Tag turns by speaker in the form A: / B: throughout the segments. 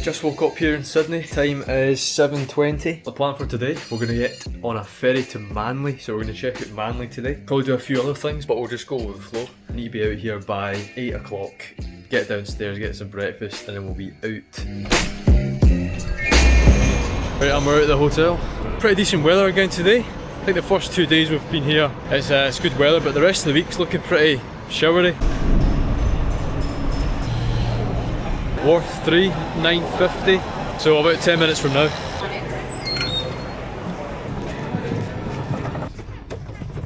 A: Just woke up here in Sydney, time is 7:20. The plan for today, we're going to get on a ferry to Manly, so we're going to check out Manly today. Probably do a few other things, but we'll just go with the flow. I need to be out here by 8 o'clock, get downstairs, get some breakfast, and then we'll be out. Right, I'm out at the hotel. Pretty decent weather again today. I think the first 2 days we've been here, it's good weather, but the rest of the week's looking pretty showery. Wharf 3, 9:50, so about 10 minutes from now.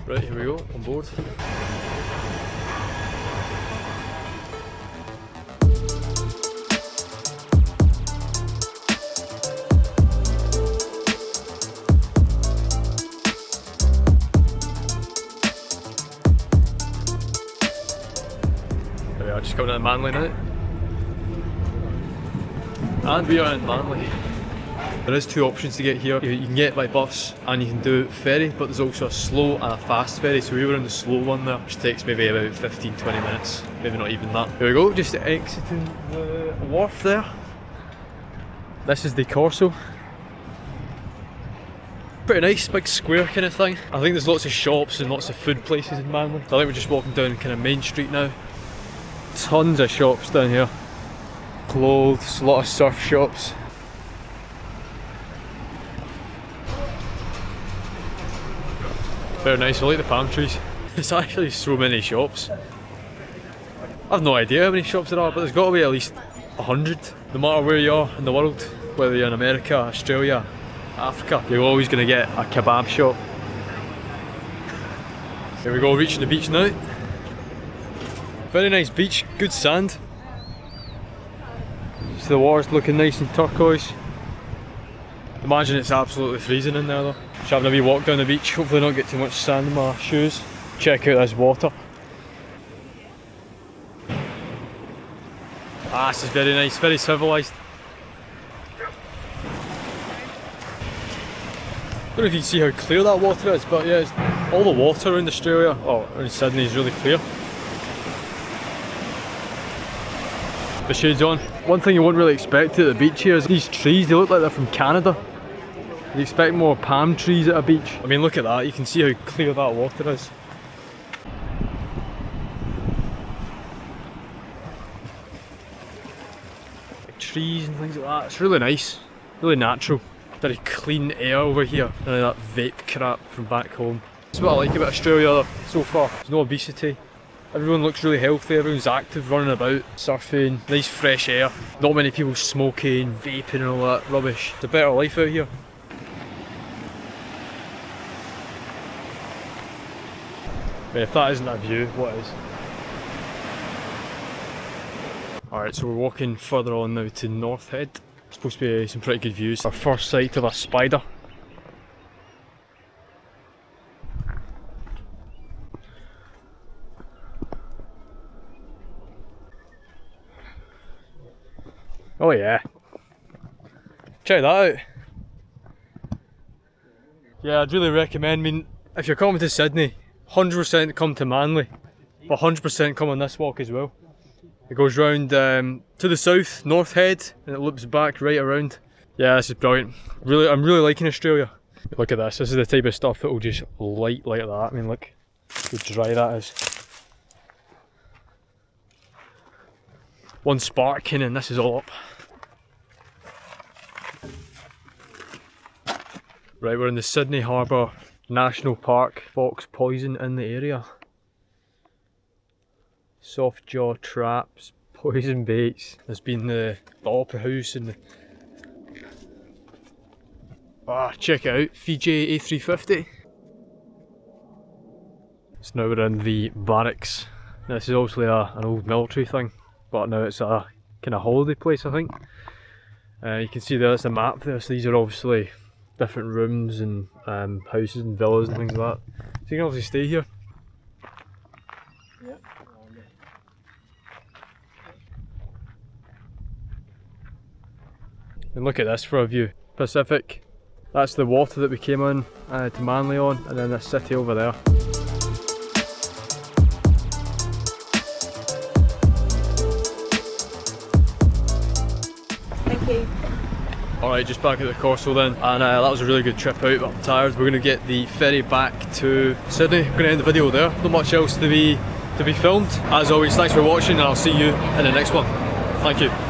A: Right, here we go, on board. There we are, just coming out of Manly now. And we are in Manly. There is 2 options to get here. You can get by bus and you can do ferry, but there's also a slow and a fast ferry, so we were in the slow one there, which takes maybe about 15-20 minutes, maybe not even that. Here we go, just exiting the wharf there. This is the Corso. Pretty nice, big square kind of thing. I think there's lots of shops and lots of food places in Manly. I think we're just walking down kind of Main Street now. Tons of shops down here. Clothes, a lot of surf shops. Very nice, I like the palm trees. There's actually so many shops. I've no idea how many shops there are, but there's got to be at least 100. No matter where you are in the world, whether you're in America, Australia, Africa, you're always going to get a kebab shop. Here we go, reaching the beach now. Very nice beach, good sand. So the water's looking nice and turquoise. Imagine it's absolutely freezing in there though. Just having a wee walk down the beach, hopefully not get too much sand in my shoes. Check out this water. Ah, this is very nice, very civilised. I don't know if you can see how clear that water is, but yeah, all the water around Australia, around Sydney is really clear. The shades on. One thing you won't really expect at the beach here is these trees, they look like they're from Canada. You expect more palm trees at a beach. I mean, look at that, you can see how clear that water is. Like trees and things like that, it's really nice, really natural. Very clean air over here, none of that vape crap from back home. That's what I like about Australia so far, there's no obesity. Everyone looks really healthy, everyone's active, running about, surfing, nice fresh air. Not many people smoking, vaping and all that rubbish. It's a better life out here. But if that isn't a view, what is? Alright, so we're walking further on now to North Head. Supposed to be some pretty good views. Our first sight of a spider. Oh yeah, check that out. Yeah, I'd really recommend, I mean, if you're coming to Sydney, 100% come to Manly, but 100% come on this walk as well. It goes round to the south, North Head, and it loops back right around. Yeah, this is brilliant. I'm really liking Australia. Look at this is the type of stuff that will just light like that. I mean, look how dry that is. One spark in and this is all up. Right, we're in the Sydney Harbour National Park. Fox poison in the area. Soft jaw traps, poison baits. There's been the opera house and the... Ah, check it out, Fiji A350. So now we're in the barracks. Now, this is obviously an old military thing, but now it's a kind of holiday place, I think. You can see there's a map there, so these are obviously different rooms and houses and villas and things like that. So you can obviously stay here. Yep. And look at this for a view. Pacific. That's the water that we came on to Manly on, and then this city over there.
B: Thank you.
A: Alright, just back at the Corso then, and that was a really good trip out, but I'm tired. We're going to get the ferry back to Sydney. We're going to end the video there. Not much else to be filmed. As always, thanks for watching, and I'll see you in the next one. Thank you.